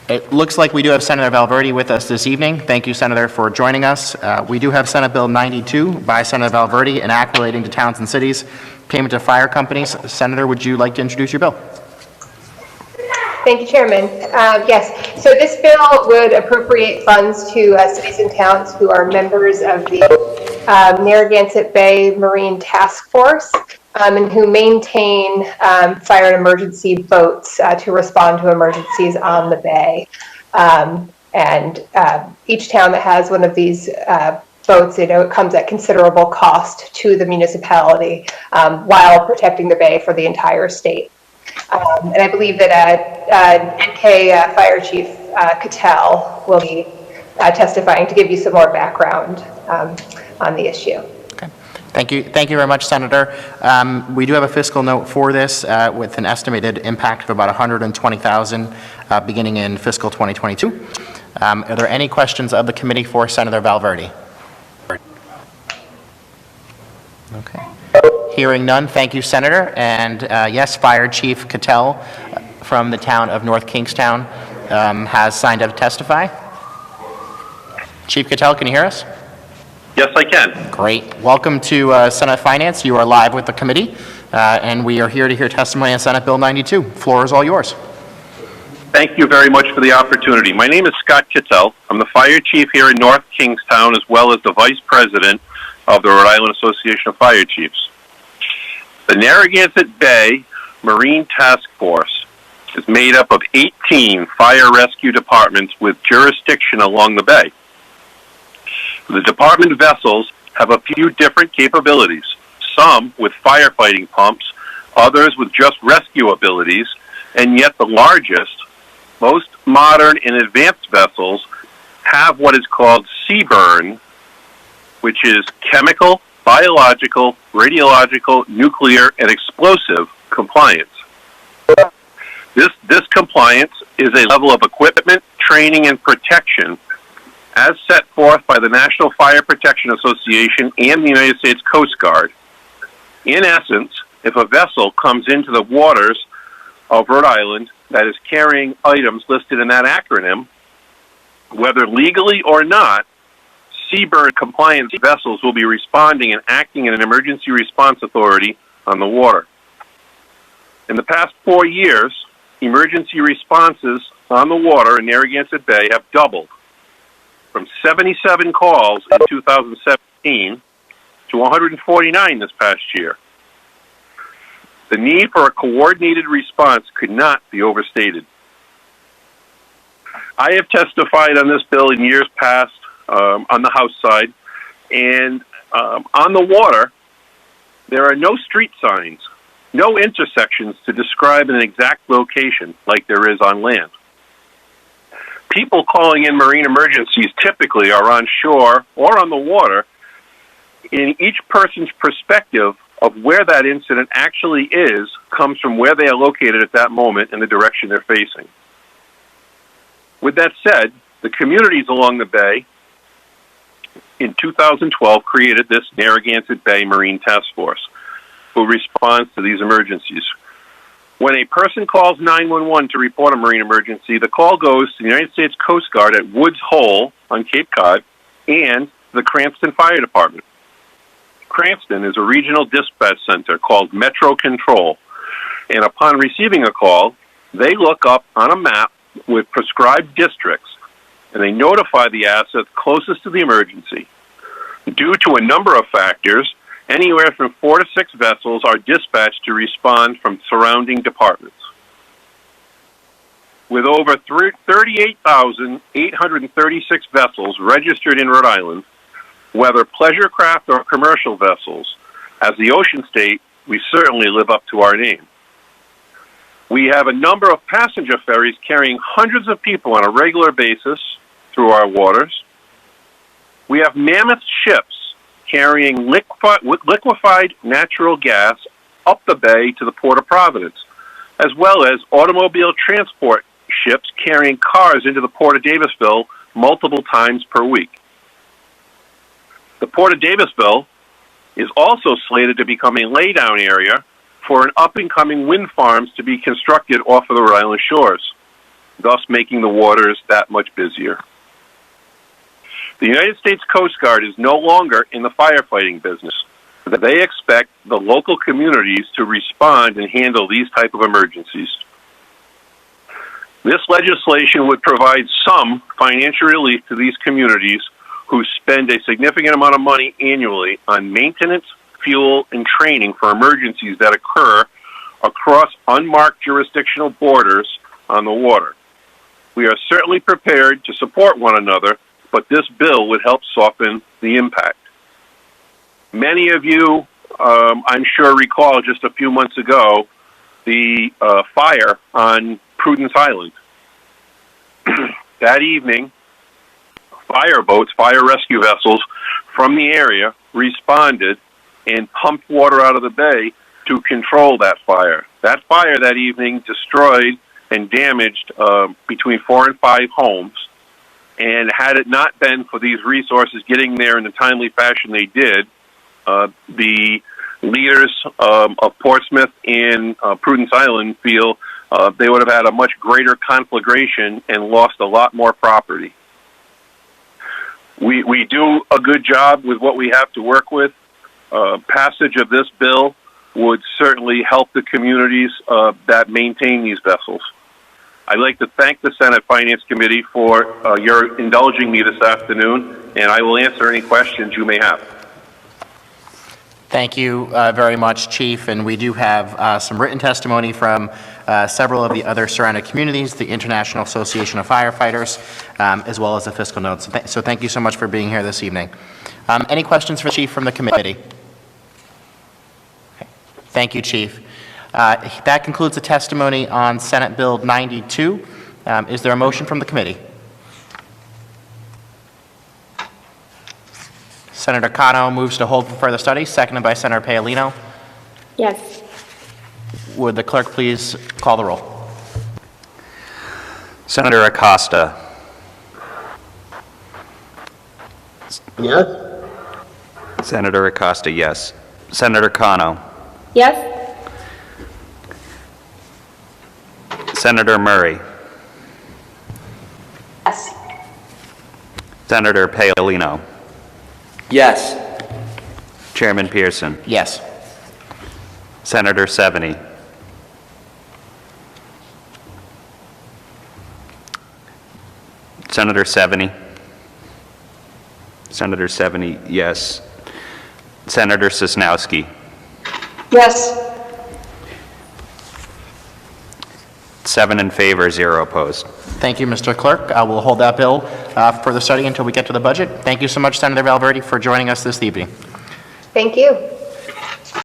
It looks like we do have Senator Valverde with us this evening. Thank you, Senator, for joining us. We do have Senate Bill 92 by Senator Valverde, an act relating to towns and cities, payment to fire companies. Senator, would you like to introduce your bill? Thank you, Chairman. Yes, so this bill would appropriate funds to cities and towns who are members of the Narragansett Bay Marine Task Force and who maintain fire and emergency boats to respond to emergencies on the bay. Each town that has one of these boats, it comes at considerable cost to the municipality while protecting the bay for the entire state. And I believe that NK Fire Chief Cattell will be testifying to give you some more background on the issue. Okay. Thank you very much, Senator. We do have a fiscal note for this with an estimated impact of about $120,000 beginning in fiscal 2022. Are there any questions of the committee for Senator Valverde? Okay. Hearing none, thank you, Senator. And yes, Fire Chief Cattell from the town of North Kingstown has signed up to testify. Chief Cattell, can you hear us? Yes, I can. Great. Welcome to Senate Finance. You are live with the committee, and we are here to hear testimony on Senate Bill 92. Floor is all yours. Thank you very much for the opportunity. My name is Scott Cattell. I'm the Fire Chief here in North Kingstown, as well as the Vice President of the Rhode Island Association of Fire Chiefs. The Narragansett Bay Marine Task Force is made up of 18 fire rescue departments with jurisdiction along the bay. The department vessels have a few different capabilities, some with firefighting pumps, others with just rescue abilities, and yet the largest, most modern and advanced vessels have what is called CBRN, which is chemical, biological, radiological, nuclear, and explosive compliance. This compliance is a level of equipment, training, and protection as set forth by the National Fire Protection Association and the United States Coast Guard. In essence, if a vessel comes into the waters of Rhode Island that is carrying items listed in that acronym, whether legally or not, CBRN compliance vessels will be responding and acting in an emergency response authority on the water. In the past 4 years, emergency responses on the water in Narragansett Bay have doubled from 77 calls in 2017 to 149 this past year. The need for a coordinated response could not be overstated. I have testified on this bill in years past on the House side, and on the water, there are no street signs, no intersections to describe an exact location like there is on land. People calling in marine emergencies typically are on shore or on the water. In each person's perspective of where that incident actually is comes from where they are located at that moment and the direction they're facing. With that said, the communities along the bay in 2012 created this Narragansett Bay Marine Task Force who responds to these emergencies. When a person calls 911 to report a marine emergency, the call goes to the United States Coast Guard at Woods Hole on Cape Cod and the Cranston Fire Department. Cranston is a regional dispatch center called Metro Control, and upon receiving a call, they look up on a map with prescribed districts, and they notify the assets closest to the emergency. Due to a number of factors, anywhere from 4 to 6 vessels are dispatched to respond from surrounding departments. With over 38,836 vessels registered in Rhode Island, whether pleasure craft or commercial vessels, as the ocean state, we certainly live up to our name. We have a number of passenger ferries carrying hundreds of people on a regular basis through our waters. We have mammoth ships carrying liquefied natural gas up the bay to the Port of Providence, as well as automobile transport ships carrying cars into the Port of Davisville multiple times per week. The Port of Davisville is also slated to become a laydown area for an up-and-coming wind farms to be constructed off of the Rhode Island shores. thus making the waters that much busier. The United States Coast Guard is no longer in the firefighting business. They expect the local communities to respond and handle these type of emergencies. This legislation would provide some financial relief to these communities who spend a significant amount of money annually on maintenance, fuel, and training for emergencies that occur across unmarked jurisdictional borders on the water. We are certainly prepared to support one another, but this bill would help soften the impact. Many of you, I'm sure, recall just a few months ago the fire on Prudence Island. That evening, fireboats, fire rescue vessels from the area responded and pumped water out of the bay to control that fire. That fire that evening destroyed and damaged between 4 and 5 homes. And had it not been for these resources getting there in the timely fashion they did, the leaders of Portsmouth and Prudence Island feel they would have had a much greater conflagration and lost a lot more property. We do a good job with what we have to work with. Passage of this bill would certainly help the communities that maintain these vessels. I'd like to thank the Senate Finance Committee for your indulging me this afternoon, and I will answer any questions you may have. Thank you very much, Chief. And we do have some written testimony from several of the other surrounding communities, the International Association of Firefighters, as well as the fiscal notes. So thank you so much for being here this evening. Any questions for the Chief from the committee? Okay. Thank you, Chief. That concludes the testimony on Senate Bill 92. Is there a motion from the committee? Senator Cano moves to hold for further study, seconded by Senator Paolino. Yes. Would the clerk please call the roll? Senator Acosta. Yes. Senator Acosta, yes. Senator Cano. Yes. Senator Murray. Yes. Senator Paolino. Yes. Chairman Pearson. Yes. Senator Seveny. Senator Seveny. Senator Seveny, yes. Senator Sosnowski. Yes. 7 in favor, 0 opposed. Thank you, Mr. Clerk. I will hold that bill for the study until we get to the budget. Thank you so much, Senator Valverde, for joining us this evening. Thank you.